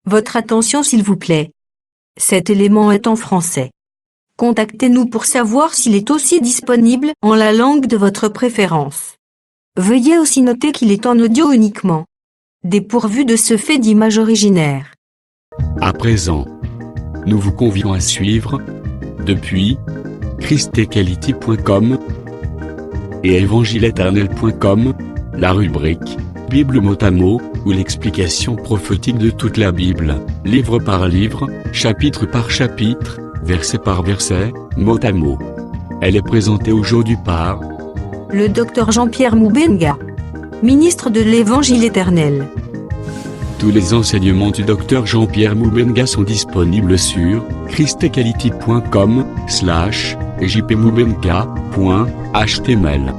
Votre attention s'il vous plaît. Cet élément est en français. Contactez-nous pour savoir s'il est aussi disponible en la langue de votre préférence. Veuillez aussi noter qu'il est en audio uniquement. Dépourvu de ce fait d'image originaire. À présent, nous vous convions à suivre, depuis christequality.com et evangileeternel.com, la rubrique Bible mot à mot, ou l'explication prophétique de toute la Bible, livre par livre, chapitre par chapitre, verset par verset, mot à mot. Elle est présentée aujourd'hui par le Dr Jean-Pierre Moubenga, ministre de l'Évangile éternel. Tous les enseignements du Dr Jean-Pierre Moubenga sont disponibles sur christequality.com/jpmoubenga.html.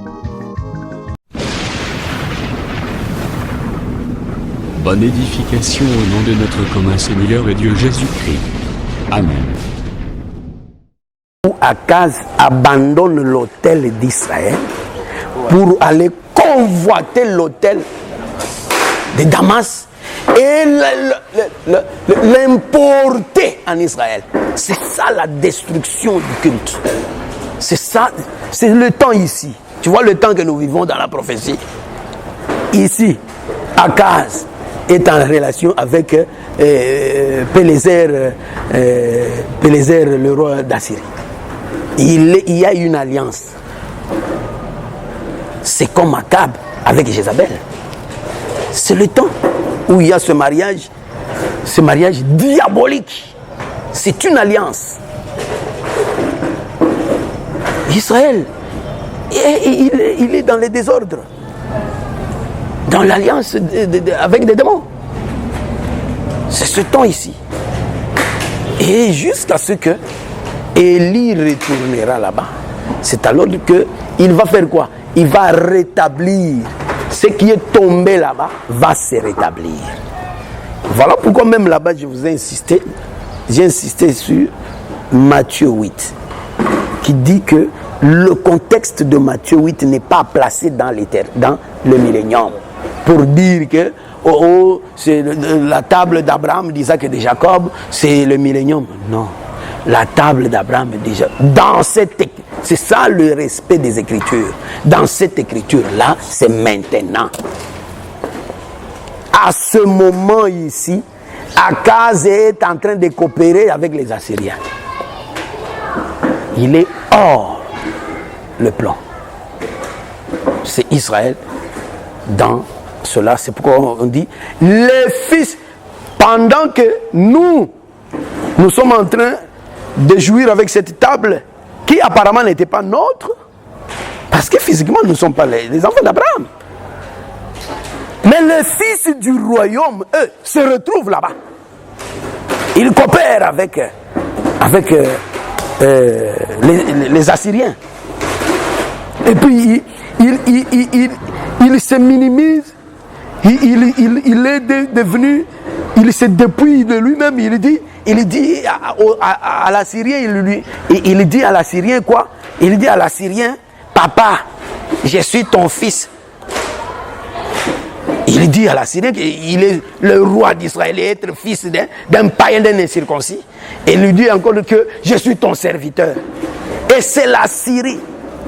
Bonne édification au nom de notre commun Seigneur et Dieu Jésus-Christ. Amen. Akaz abandonne l'autel d'Israël pour aller convoiter l'autel de Damas et l'importer en Israël. C'est ça la destruction du culte. C'est ça, c'est le temps ici. Tu vois le temps que nous vivons dans la prophétie. Ici, Akaz est en relation avec Pélézer, le roi d'Assyrie. Il y a une alliance. C'est comme Akab avec Jézabel. C'est le temps où il y a ce mariage diabolique. C'est une alliance. Israël, il est dans les désordres. Dans l'alliance avec des démons. C'est ce temps ici. Et jusqu'à ce que Élie retournera là-bas. C'est alors qu'il va faire quoi? Il va rétablir. Ce qui est tombé là-bas va se rétablir. Voilà pourquoi même là-bas je vous ai insisté. J'ai insisté sur Matthieu 8. Qui dit que le contexte de Matthieu 8 n'est pas placé dans le millénium. Pour dire que c'est la table d'Abraham, d'Isaac et de Jacob, c'est le millénium. Non. La table d'Abraham est déjà c'est ça le respect des Écritures. Dans cette écriture-là, c'est maintenant. À ce moment ici, Akaz est en train de coopérer avec les Assyriens. Il est hors le plan. C'est Israël dans cela. C'est pourquoi on dit les fils, pendant que nous sommes en train de jouir avec cette table qui apparemment n'était pas nôtre, parce que physiquement nous ne sommes pas les enfants d'Abraham. Mais les fils du royaume, eux, se retrouvent là-bas. Ils coopèrent avec les Assyriens. Et puis il se minimise, il est devenu, il se dépouille de lui-même, il dit à l'Assyrien, il dit à l'Assyrien quoi? Il dit à l'Assyrien, papa, je suis ton fils. Il dit à l'Assyrien qu'il est le roi d'Israël et être fils d'un païen, d'un incirconcis. Et il lui dit encore que je suis ton serviteur. Et c'est la Syrie.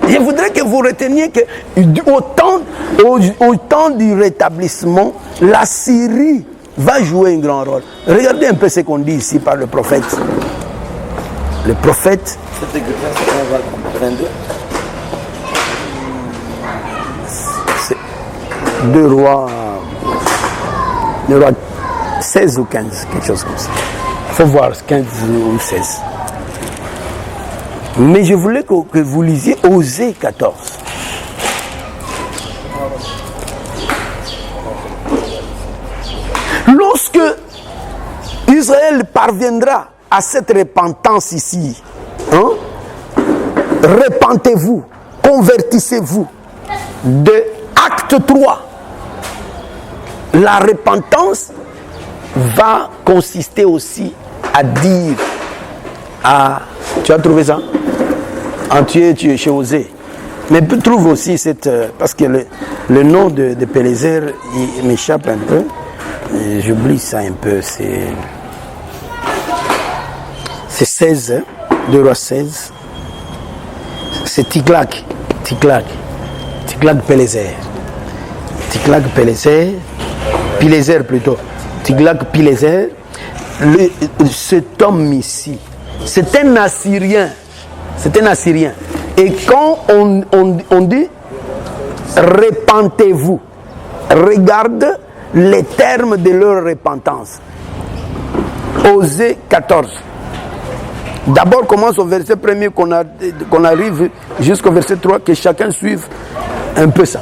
Je voudrais que vous reteniez que au temps du rétablissement, la Syrie va jouer un grand rôle. Regardez un peu ce qu'on dit ici par le prophète. Le prophète. C'est 2 Rois 16 ou 15, quelque chose comme ça. Il faut voir 15 ou 16. Mais je voulais que vous lisiez Osée 14. Lorsque Israël parviendra à cette repentance ici, repentez-vous, convertissez-vous. De Acte 3, la repentance va consister aussi à dire tu as trouvé ça? Tu es chez Osée. Mais trouve aussi parce que le nom de Pélézer, il m'échappe un peu. j'oublie ça un peu, c'est 16, hein, 2 Rois 16. C'est Tiglath-Pileser. Pileser plutôt. Tiglath-Pileser. Cet homme ici, c'est un Assyrien. Et quand on dit repentez-vous, regarde les termes de leur repentance. Osée 14. D'abord, commence au verset 1er qu'on arrive jusqu'au verset 3, que chacun suive un peu ça.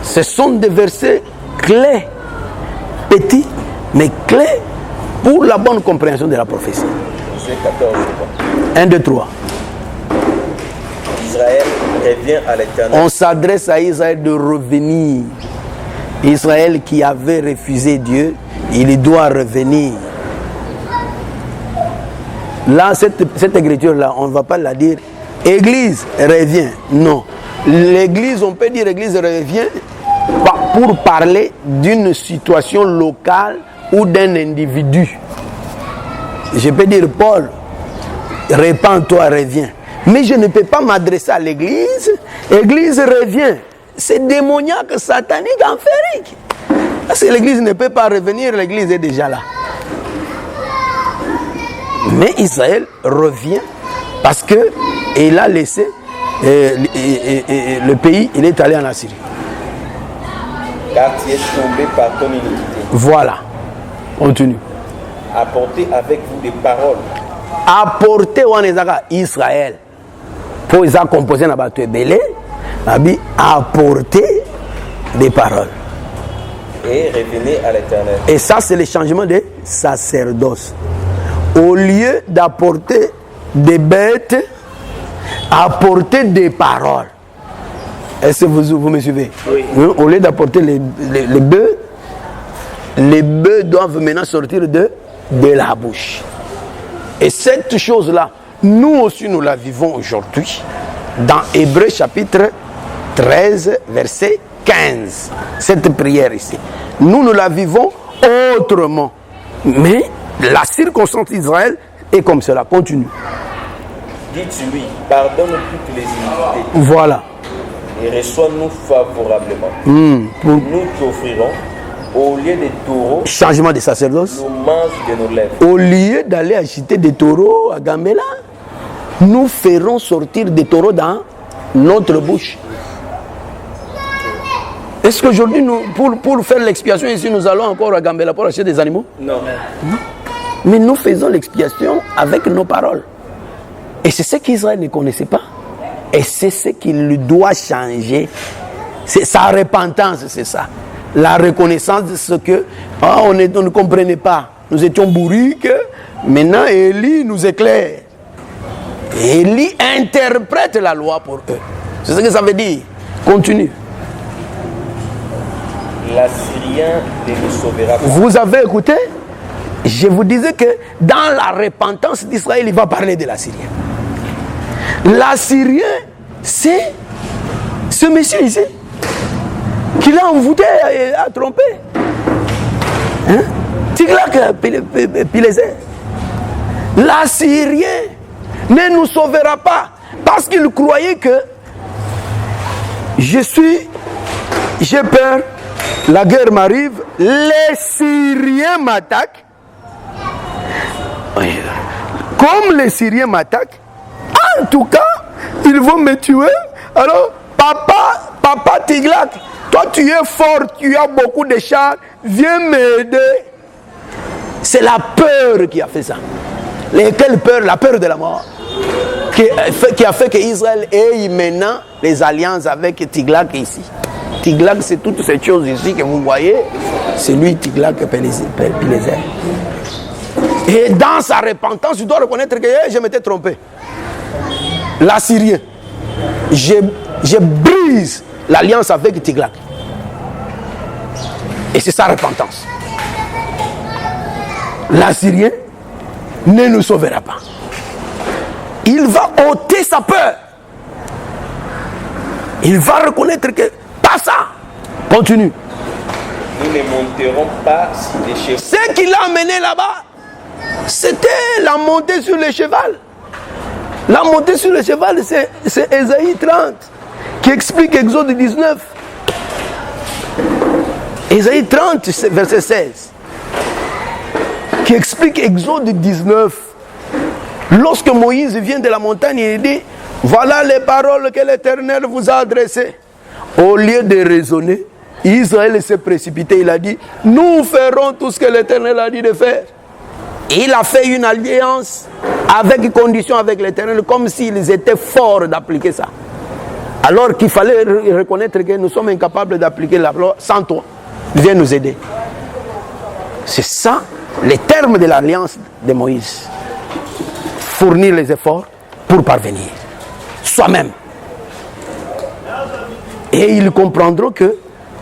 Ce sont des versets clés, petits, mais clés pour la bonne compréhension de la prophétie. Osée 14, 1, 2, 3. Israël revient à l'Éternel. On s'adresse à Israël de revenir. Israël qui avait refusé Dieu, il doit revenir. Là, cette écriture-là, on ne va pas la dire Église revient. Non. L'Église, on peut dire Église revient pour parler d'une situation locale ou d'un individu. Je peux dire Paul, répands-toi, reviens. Mais je ne peux pas m'adresser à l'Église. Église revient. C'est démoniaque, satanique, enférique. Parce que l'Église ne peut pas revenir, l'Église est déjà là. Mais Israël revient parce qu'il a laissé le pays, il est allé en Assyrie. Car tu es tombé par ton iniquité. Voilà. Continue. Apportez avec vous des paroles. Apportez Israël. Pour ils ont composé dans la belé, apporter des paroles. Et revenez à l'Éternel. Et ça, c'est le changement de sacerdoce. Au lieu d'apporter des bêtes, apporter des paroles. Est-ce que vous me suivez? Oui. Au lieu d'apporter les bœufs doivent maintenant sortir de la bouche. Et cette chose-là, nous aussi nous la vivons aujourd'hui dans Hébreux chapitre 13, verset 15. Cette prière ici. Nous la vivons autrement. Mais la circonstance d'Israël est comme cela. Continue. Dites-lui, pardonne toutes les iniquités. Voilà. Et reçois-nous favorablement. Nous t'offrirons, au lieu des taureaux, changement de sacerdoce. nous mange de nos lèvres. Au lieu d'aller acheter des taureaux à Gambela, nous ferons sortir des taureaux dans notre bouche. Est-ce qu'aujourd'hui, pour faire l'expiation ici, nous allons encore à Gambela pour acheter des animaux? Non. Mais nous faisons l'expiation avec nos paroles. Et c'est ce qu'Israël ne connaissait pas. Et c'est ce qu'il doit changer. C'est sa repentance, c'est ça. La reconnaissance de ce que on ne comprenait pas. Nous étions bourriques. Maintenant, Élie nous éclaire. Élie interprète la loi pour eux. C'est ce que ça veut dire. Continue. L'Assyrien ne nous sauvera pas. Vous avez écouté? Je vous disais que dans la repentance d'Israël, il va parler de l'Assyrien. L'Assyrien, c'est ce monsieur ici qui l'a envoûté et a trompé. Hein? Tiglath-Pileser. L'Assyrien ne nous sauvera pas parce qu'il croyait que j'ai peur, la guerre m'arrive, les Syriens m'attaquent. Comme les Syriens m'attaquent, en tout cas, ils vont me tuer. Alors, papa Tiglath, toi tu es fort, tu as beaucoup de chars, viens m'aider. C'est la peur qui a fait ça. Quelle peur? La peur de la mort. Qui a fait qu'Israël ait maintenant les alliances avec Tiglath ici. Tiglath, c'est toutes ces choses ici que vous voyez. C'est lui, Tiglath-Pileser. Et dans sa repentance, tu dois reconnaître que je m'étais trompé. L'Assyrien, je brise l'alliance avec Tiglath. Et c'est sa repentance. L'Assyrien ne nous sauvera pas. Il va ôter sa peur. Il va reconnaître que pas ça. Continue. Nous ne monterons pas sur les chevaux. Ce qui l'a amené là-bas, c'était la montée sur le cheval. La montée sur le cheval, c'est Ésaïe 30 qui explique Exode 19. Ésaïe 30, verset 16, qui explique Exode 19. Lorsque Moïse vient de la montagne, il dit, voilà les paroles que l'Éternel vous a adressées. Au lieu de raisonner, Israël s'est précipité, il a dit, nous ferons tout ce que l'Éternel a dit de faire. Il a fait une alliance avec condition avec l'Éternel, comme s'ils étaient forts d'appliquer ça. Alors qu'il fallait reconnaître que nous sommes incapables d'appliquer la loi sans toi. Viens nous aider. C'est ça, les termes de l'alliance de Moïse. Fournir les efforts pour parvenir. Soi-même. Et ils comprendront que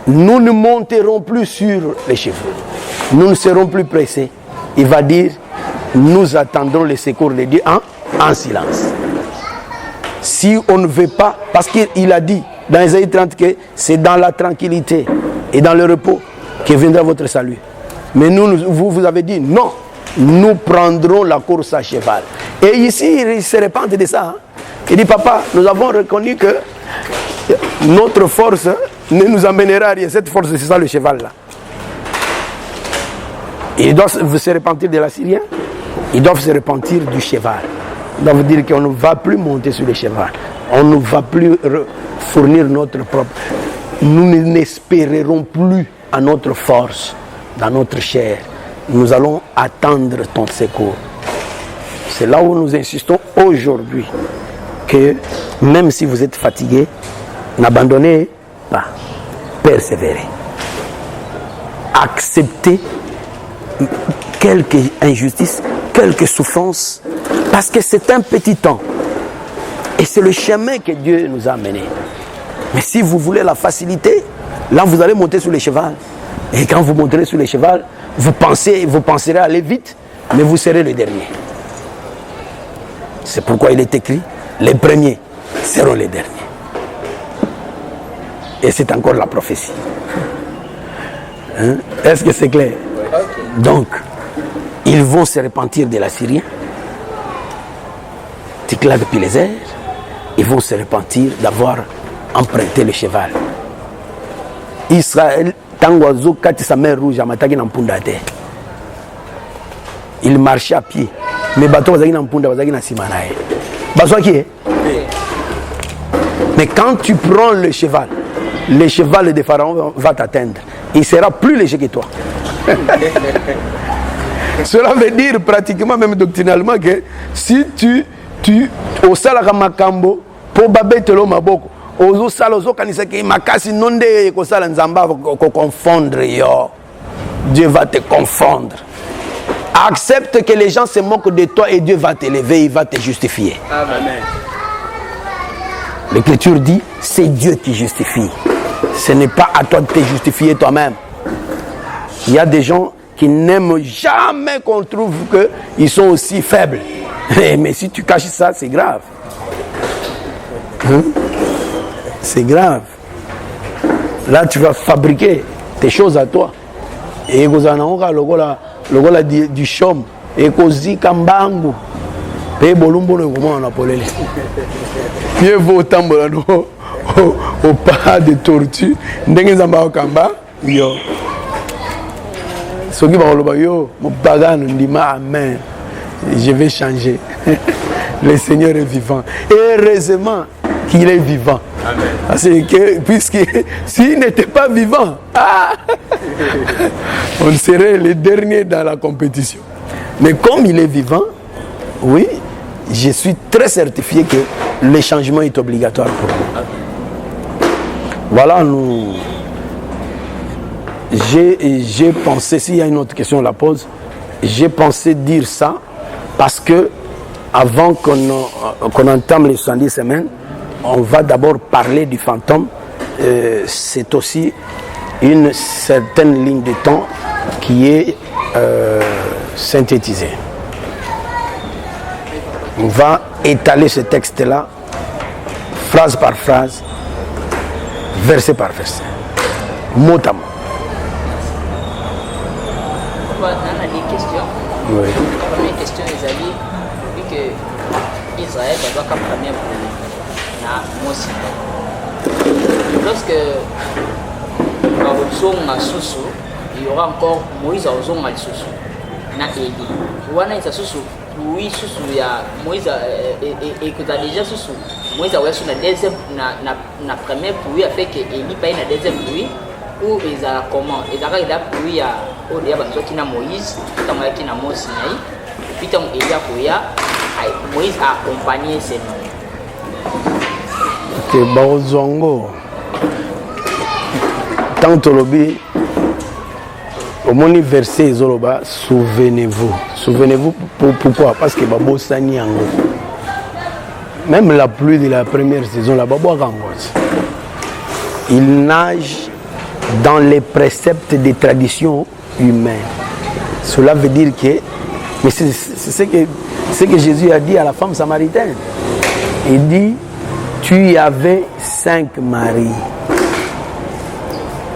nous ne monterons plus sur les chevaux. Nous ne serons plus pressés. Il va dire, nous attendrons les secours de Dieu en silence. Si on ne veut pas, parce qu'il a dit dans Ésaïe 30 que c'est dans la tranquillité et dans le repos que viendra votre salut. Mais vous avez dit non, nous prendrons la course à cheval. Et ici, il se répand de ça. Il dit, papa, nous avons reconnu que notre force ne nous amènera à rien. Cette force, c'est ça le cheval là. Ils doivent se repentir de l'Assyrien, ils doivent se repentir du cheval. Ils doivent dire qu'on ne va plus monter sur le cheval. On ne va plus fournir notre propre. Nous n'espérerons plus à notre force, dans notre chair. Nous allons attendre ton secours. C'est là où nous insistons aujourd'hui. Que même si vous êtes fatigué, n'abandonnez pas. Persévérez. Acceptez quelques injustices, quelques souffrances, parce que c'est un petit temps. Et c'est le chemin que Dieu nous a amené. Mais si vous voulez la facilité, là vous allez monter sur le cheval. Et quand vous monterez sur le cheval, vous penserez aller vite, mais vous serez le dernier. C'est pourquoi il est écrit, les premiers seront les derniers. Et c'est encore la prophétie. Hein? Est-ce que c'est clair? Donc, ils vont se repentir de l'Assyrien. Tiglath-Pileser, ils vont se repentir d'avoir emprunté le cheval. Israël, Tangoazo, Kati sa mer rouge, Amatagi Nampundate. Il marchait à pied. Mais bateau Wazagi Nampunda, Wazagi Nasimanae. Bateau qui est? Mais quand tu prends le cheval de Pharaon va t'atteindre. Il sera plus léger que toi. Cela veut dire pratiquement, même doctrinalement, que si tu au salaka makambo pour babetelo maboko ozo sala ozo kanisa ke makasi nonde ko sala nzamba ko confondre yo. Dieu va te confondre. Accepte que les gens se moquent de toi et Dieu va t'élever, il va te justifier. Amen. L'Écriture dit, c'est Dieu qui justifie. Ce n'est pas à toi de te justifier toi-même. Il y a des gens qui n'aiment jamais qu'on trouve qu'ils sont aussi faibles. Mais si tu caches ça, c'est grave. Hein? C'est grave. Là, tu vas fabriquer tes choses à toi. Et vous en avez le gola du chôme. Et kozi kambangu. Et bolumbo le comment on appelle. Mieux vaut tambolano au pas de tortue. N'engue zamba au kamba. Yo. Ce qui va au yo, mon bagan ndima amen. Je vais changer. Le Seigneur est vivant. Et heureusement qu'il est vivant. Amen. Parce que, puisque s'il n'était pas vivant, on serait les derniers dans la compétition. Mais comme il est vivant, oui, je suis très certifié que le changement est obligatoire pour nous. Voilà, j'ai pensé, s'il y a une autre question, on la pose. J'ai pensé dire ça parce que avant qu'on entame les 70 semaines, on va d'abord parler du fantôme. C'est aussi une certaine ligne de temps qui est synthétisée. On va étaler ce texte-là, phrase par phrase, verset par verset. mot à mot. On a des questions. Oui. La première question, les amis, vu que Israël doit comme premier pour la Mosi. Lorsque il y aura encore Moïse à Ozon à Soussou. Na Eli. Wana isa Soussou. Oui, Soussou, il y a Moïse et que tu as déjà Soussou. Moïse a sur la deuxième, na première pluie a fait que Eli paye la deuxième pluie. Ou ils a comment? Ils a pluie à Odia Banzokina Moïse, tant qu'il y a Moïse, puis tant qu'il y a Pouya, Moïse a accompagné ses noms. Que Baozongo. Tant que lobby, au moins verset Zoloba, souvenez-vous. Souvenez-vous pourquoi? Parce que Babo Sani Ango. Même la pluie de la première saison, la Babo Gangos, il nage dans les préceptes des traditions humaines. Cela veut dire que, mais c'est ce que Jésus a dit à la femme samaritaine. Il dit, tu avais 5 maris.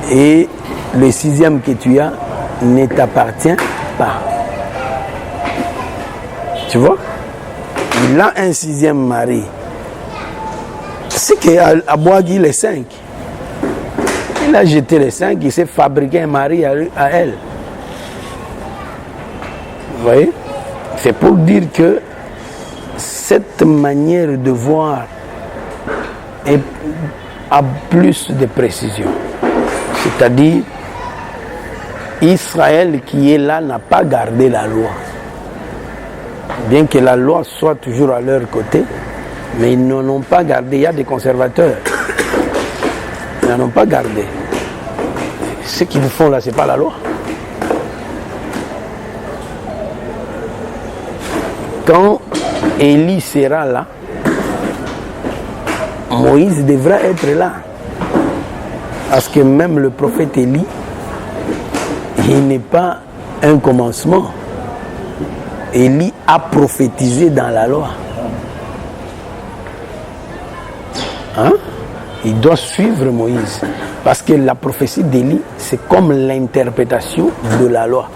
Et le 6e que tu as ne t'appartient pas. Tu vois? Il a un 6e mari. C'est qu'à Boagui, les 5. Il a jeté les 5, il s'est fabriqué un mari à elle. Vous voyez? C'est pour dire que cette manière de voir a plus de précision. C'est-à-dire, Israël qui est là n'a pas gardé la loi. Bien que la loi soit toujours à leur côté, mais ils n'en ont pas gardé. Il y a des conservateurs. Ils n'en ont pas gardé. Ce qu'ils font là, ce n'est pas la loi. Quand Élie sera là, Moïse devra être là. Parce que même le prophète Élie, il n'est pas un commencement. Élie a prophétisé dans la loi. Hein? Il doit suivre Moïse. Parce que la prophétie d'Élie, c'est comme l'interprétation de la loi.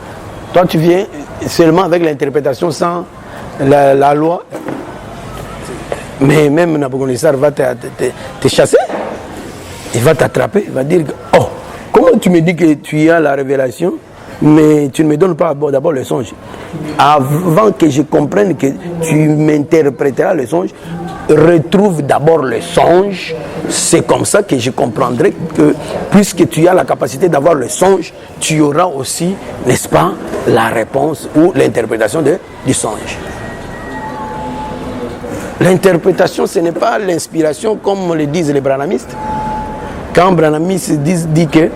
Toi, tu viens seulement avec l'interprétation sans la loi. Mais même Nabucodonosor va te chasser. Il va t'attraper. Il va dire, oh, comment tu me dis que tu as la révélation, mais tu ne me donnes pas d'abord le songe. Avant que je comprenne que tu m'interpréteras le songe, retrouve d'abord le songe. C'est comme ça que je comprendrai que puisque tu as la capacité d'avoir le songe, tu auras aussi, n'est-ce pas, la réponse ou l'interprétation du songe. L'interprétation, ce n'est pas l'inspiration comme le disent les branhamistes. Quand branhamistes dit que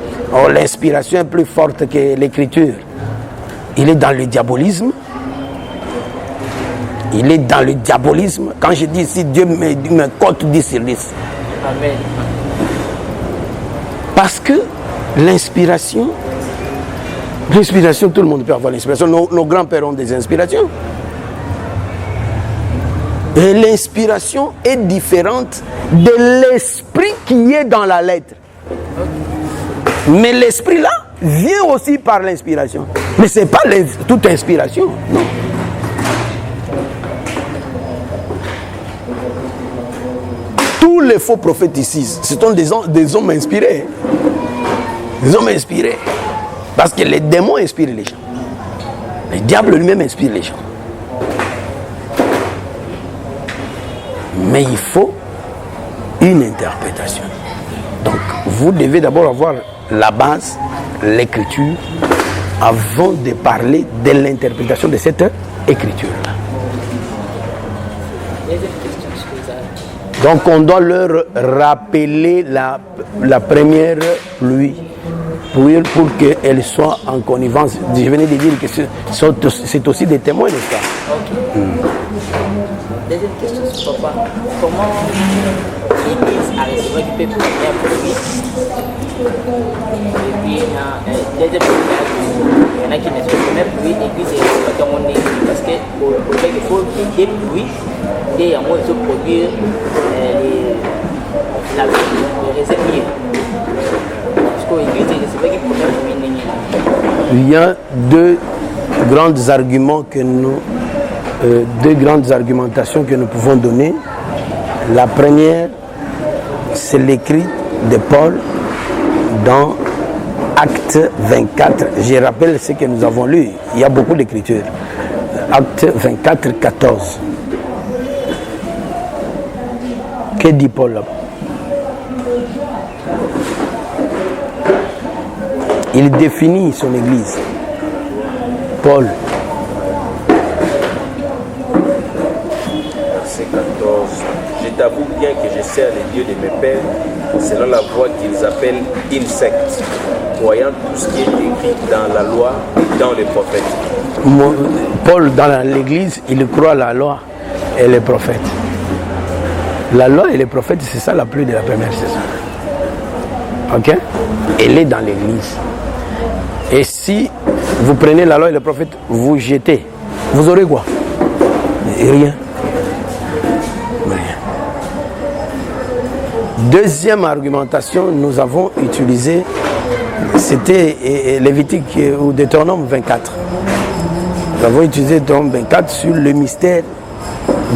l'inspiration est plus forte que l'écriture, il est dans le diabolisme. Il est dans le diabolisme. Quand je dis ici, Dieu me compte 10 sur 10. Amen. Parce que l'inspiration, tout le monde peut avoir l'inspiration. Nos grands-pères ont des inspirations. Et l'inspiration est différente de l'esprit qui est dans la lettre. Mais l'esprit là vient aussi par l'inspiration. Mais ce n'est pas toute inspiration. Non. Tous les faux prophètes ici, ce sont des hommes inspirés. Des hommes inspirés. Parce que les démons inspirent les gens. Le diable lui-même inspire les gens. Mais il faut une interprétation. Donc, vous devez d'abord avoir la base, l'écriture, avant de parler de l'interprétation de cette écriture-là. Donc, on doit leur rappeler la première pluie pour qu'elle soit en connivence. Je venais de dire que c'est aussi des témoins, n'est-ce pas? Okay. Deuxième question, c'est papa. Comment l'Église a recevé du peuple pour lui? Et puis, deuxième question, il y en a qui ne se même plus l'Église est dans mon église. Parce que pour fait qu'il faut des pluies, et en moins de produire les réserves. Parce Il y a deux grandes argumentations que nous pouvons donner. La première, c'est l'écrit de Paul dans Acte 24. Je rappelle ce que nous avons lu. Il y a beaucoup d'écritures. Acte 24, 14. Que dit Paul là-bas? Il définit son église. Paul. Verset 14. Je t'avoue bien que je sers les dieux de mes pères selon la voie qu'ils appellent insectes, croyant tout ce qui est écrit dans la loi et dans les prophètes. Paul, dans l'église, il croit la loi et les prophètes. La loi et les prophètes, c'est ça la pluie de la première saison. Ok? Elle est dans l'église. Et si vous prenez la loi et les prophètes, vous jetez, vous aurez quoi? Rien. Deuxième argumentation, nous avons utilisé, c'était Lévitique ou Deutéronome 24. Nous avons utilisé Deutéronome 24 sur le mystère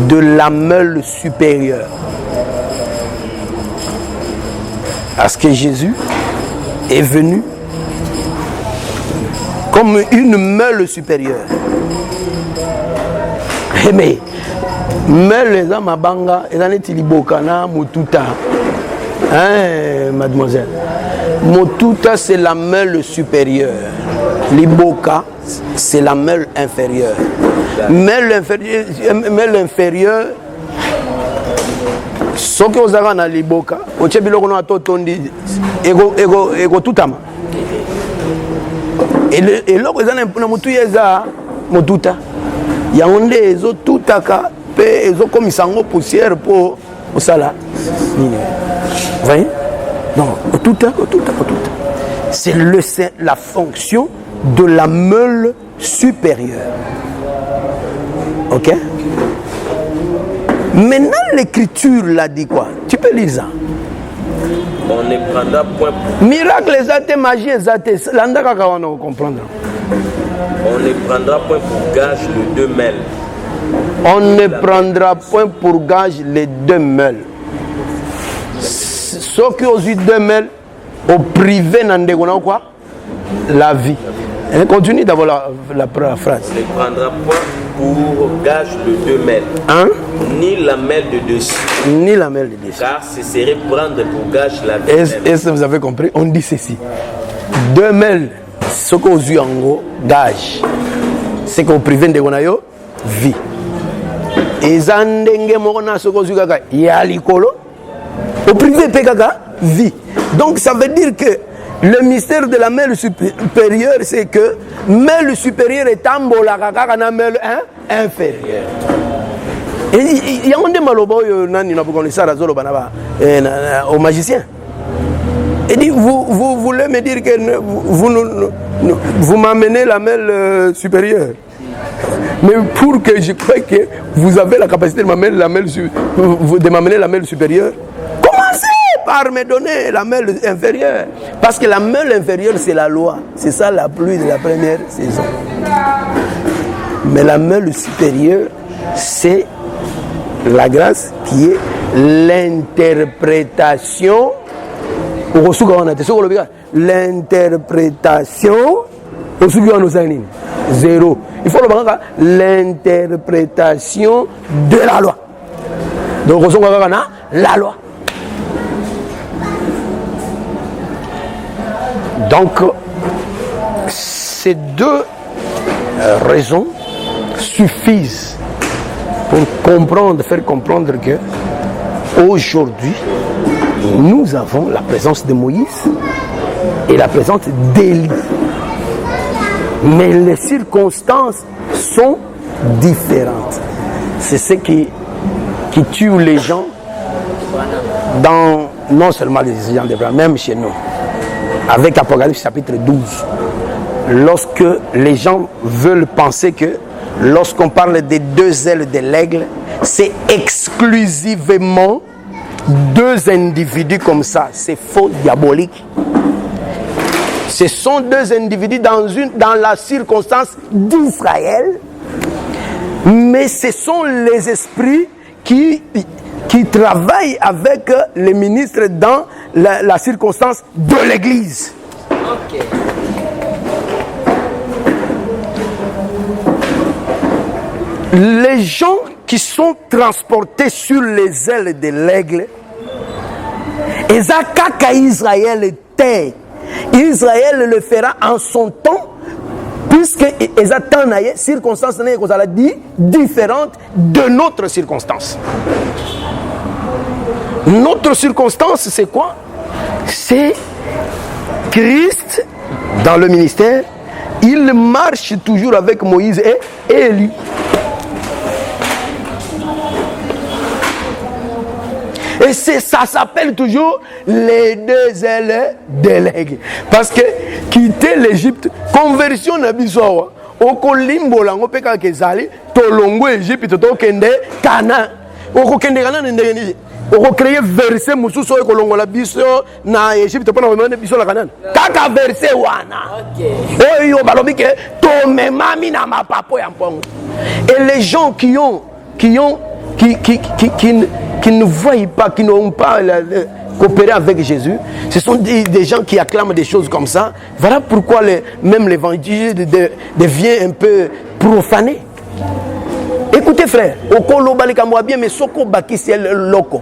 de la meule supérieure. Parce que Jésus est venu comme une meule supérieure. Mais meule les amabanga, les anetili-bokana, mututa. Hein, mademoiselle? Motuta, c'est la meule supérieure. Liboka, c'est la meule inférieure. Meule inférieure, ce que vous avez dans Liboka, vous avez dit ego tutama. Et là, vous avez motuta. Il y a un des tutaka, et ils ont comme une poussière pour ça. Vous voyez? Donc, c'est la fonction de la meule supérieure. Ok? Maintenant, l'écriture l'a dit quoi? Tu peux lire ça. On ne prendra point pour... Miracle, les magie, l'andaka, on va comprendre. On ne prendra point pour gage les deux mêles. On ne prendra point pour gage les deux mêles. Ceux qui ont eu deux mêles, au privé, n'ont quoi? La vie. Elle continue d'avoir la phrase. On ne prendra point pour gage les deux mêles. Hein? Ni la mêle de dessus. Ni la mêle de dessus. Car ce serait prendre pour gage la vie. Est-ce que vous avez compris? On dit ceci. Deux mêles, ce qu'on a eu en gros, gage. C'est qu'on privé de gonayo, vie. Et zandenge morona ce qu'on a eu, il y a l'icolo. Au privé, pégaga, vie. Donc ça veut dire que le mystère de la mêle supérieure, c'est que mêle supérieure est tambola kakana mêle inférieure. Et il y a un des maloboy nani na bukoni sara zolo banaba au magicien. Et dit vous voulez me dire que vous m'amenez la mêle supérieure. Mais pour que je croie que vous avez la capacité de m'amener la mêle supérieure, commencez par me donner la mêle inférieure. Parce que la mêle inférieure, c'est la loi. C'est ça la pluie de la première saison. Mais la mêle supérieure, c'est la grâce qui est l'interprétation. L'interprétation. Zéro. Il faut l'interprétation de la loi. Donc, la loi. Donc, ces deux raisons suffisent pour faire comprendre que aujourd'hui, nous avons la présence de Moïse et la présence d'Élie. Mais les circonstances sont différentes. C'est ce qui tue les gens, non seulement les gens d'Abraham, même chez nous. Avec Apocalypse chapitre 12. Lorsque les gens veulent penser que lorsqu'on parle des deux ailes de l'aigle, c'est exclusivement deux individus comme ça. C'est faux, diabolique. Ce sont deux individus dans la circonstance d'Israël, mais ce sont les esprits qui travaillent avec les ministres dans la circonstance de l'Église. Ok. Les gens qui sont transportés sur les ailes de l'aigle, Israël était. Israël le fera en son temps, puisque les circonstances différentes de notre circonstance. Notre circonstance, c'est quoi? C'est Christ dans le ministère. Il marche toujours avec Moïse et Élie. Et ça s'appelle toujours les deux ailes de l'aigle. Parce que quitter l'Égypte, conversion nabisoa, oko limbo lango peka kezali, tolongo Égypte to kende Canaan. Oko kende Canaan ndenge oko créer verset mususu eko longo la biso na Égypte pona wemane biso la Canaan. Kaka verset wana. OK. Oyo balobi ke to memami na mapapo ya mpongo. Et les gens qui ne voient pas, qui n'ont pas coopéré avec Jésus, ce sont des gens qui acclament des choses comme ça. Voilà pourquoi même l'évangile devient un peu profané. Écoutez frère, bien, mais soko baki c'est loco,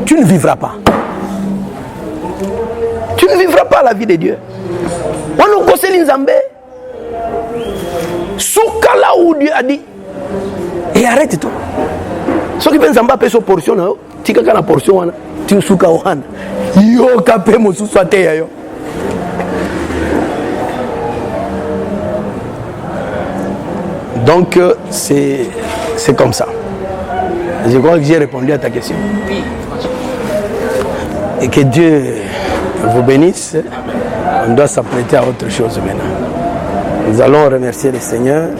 tu ne vivras pas. Tu ne vivras pas la vie de Dieu. On Soukala où Dieu a dit. Et arrête tout. Ce qui pense en bas, c'est portion. Tu as la portion. Tu es souka ohan. Yo kapé mo sou soate yo. Donc c'est comme ça. Je crois que j'ai répondu à ta question. Oui. Et que Dieu vous bénisse. On doit s'apprêter à autre chose maintenant. Nous allons remercier le Seigneur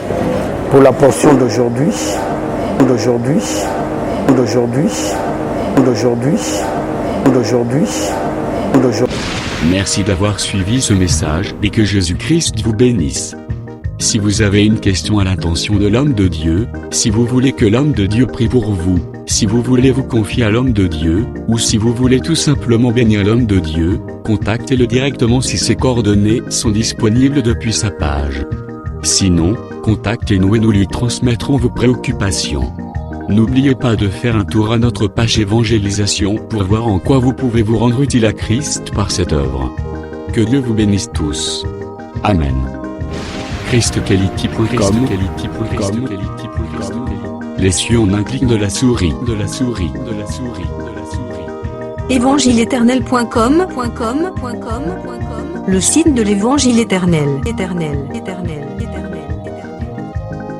pour la portion d'aujourd'hui. Merci d'avoir suivi ce message et que Jésus-Christ vous bénisse. Si vous avez une question à l'intention de l'homme de Dieu, si vous voulez que l'homme de Dieu prie pour vous, si vous voulez vous confier à l'homme de Dieu, ou si vous voulez tout simplement bénir l'homme de Dieu, contactez-le directement si ses coordonnées sont disponibles depuis sa page. Sinon, contactez-nous et nous lui transmettrons vos préoccupations. N'oubliez pas de faire un tour à notre page évangélisation pour voir en quoi vous pouvez vous rendre utile à Christ par cette œuvre. Que Dieu vous bénisse tous. Amen. ChristQuality.com. Les cieux en un clic de la souris. Évangile-éternel.com. Le site de l'Évangile éternel.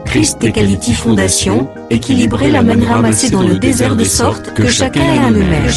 ChristQuality Fondation, équilibrer la manne ramassée dans le désert de sorte que chacun ait un le même.